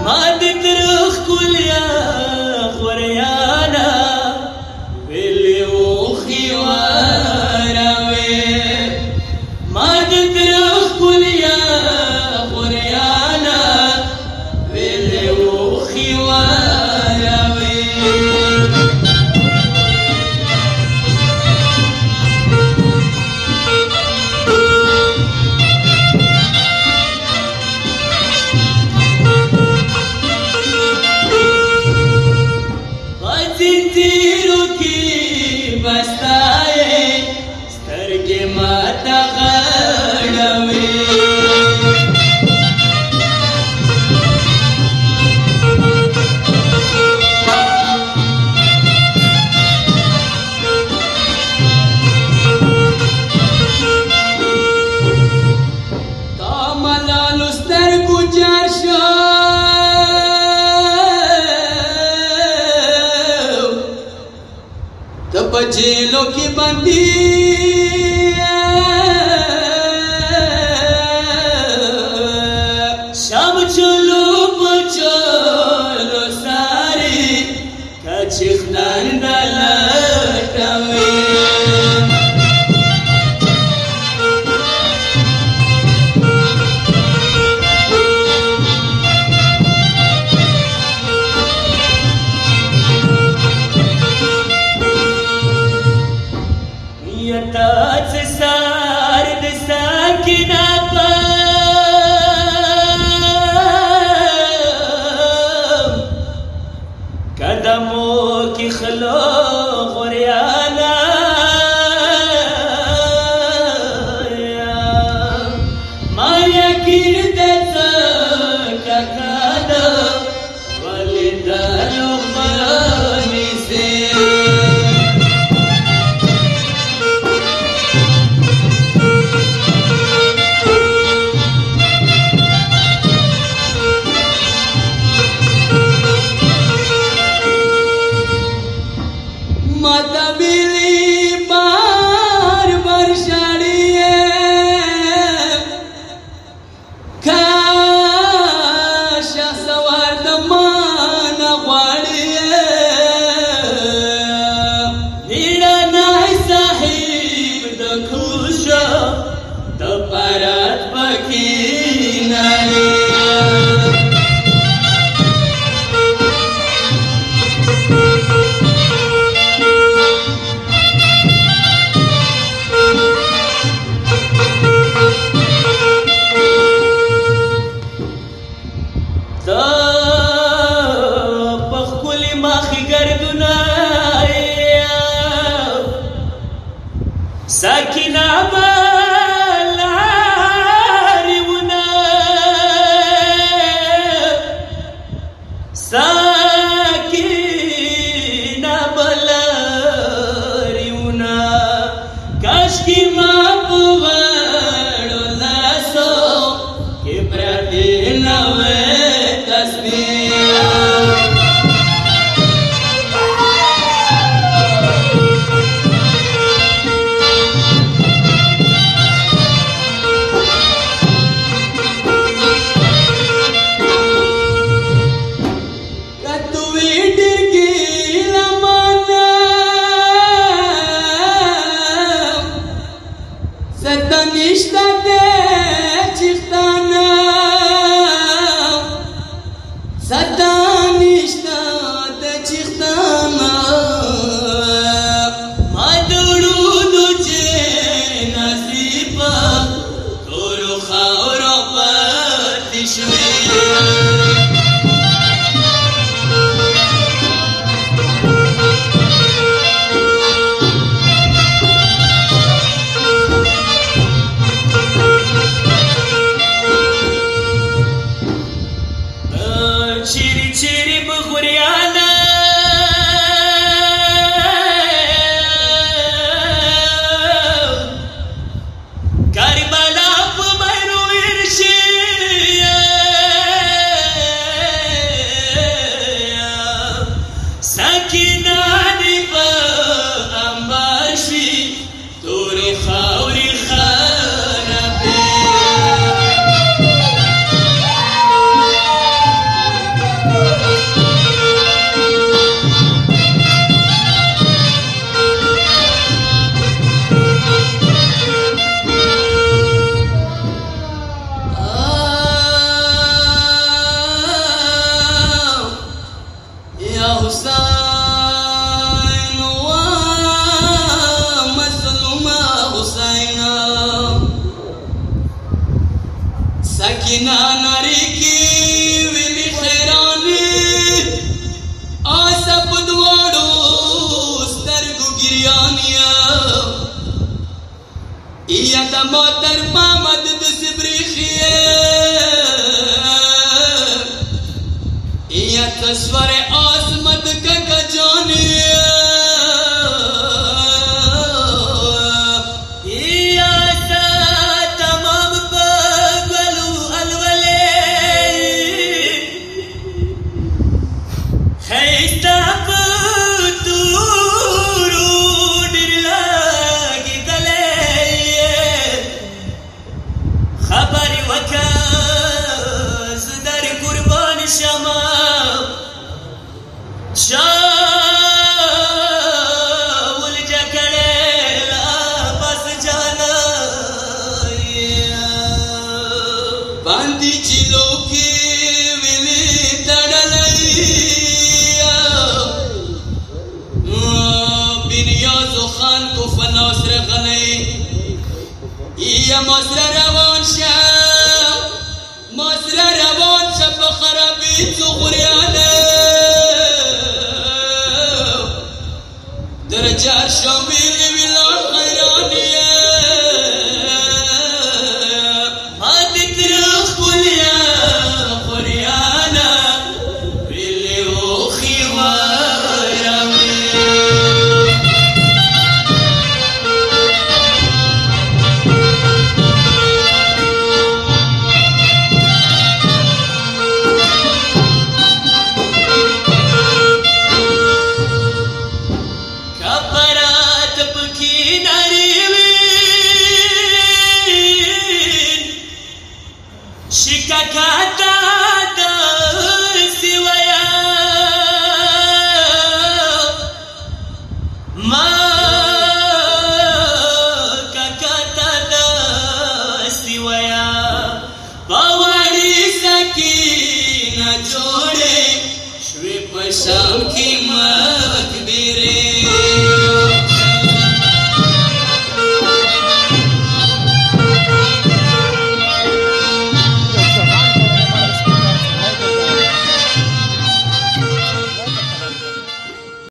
ما د ترخ کلیا خوریانا ویلی وخی واروی ما د ترخ کلیا خوریانا ویلی وخی واروی जेलों की बंदी शाम चलो बचलो सारी कचिखदान दलटवे कदमों की खलो गुरियाना माया गिरदे ककादा वलिदानो पानी से माता बिली बार बार शाड़िए काशा सवार दमान वाड़िए नीड़ा नाई साहिब दखुशा तपरात पकी नाई साकिना बलारिवना साकिना बलारिवना काशकी मापवाड़ो लासो के प्राते नवे तस्वीर Ništa te čihtana Sada ništa te čihtana Maduru duče nasipa Toro khauro patishme चिरी चिरी बुखुरियाना करबला पुमरु इर्शिया सकीना निपा अंबाशी तोरी खावरी खाना पे तस्वर आसमत का जाने तमाम पगलू अलवले खैस्ता तूरू डिरलागी दले खबर वका जुदर कुर्बान शमा शाउल जकड़ेला बस जाना बांधी चिलो की विली तड़लैया बिनियाज़ो खान को फनासर गले या मसरा रवान शाह मसरा रवान शब खराबी सुखरियाने درجات شامل بلاد خيرانية ما تترخ كل يا خريانا باللي هو خيوارمي Shikakata da siwaya ma kakata da siwaya bawari sakina jode shwe pasham ki makbire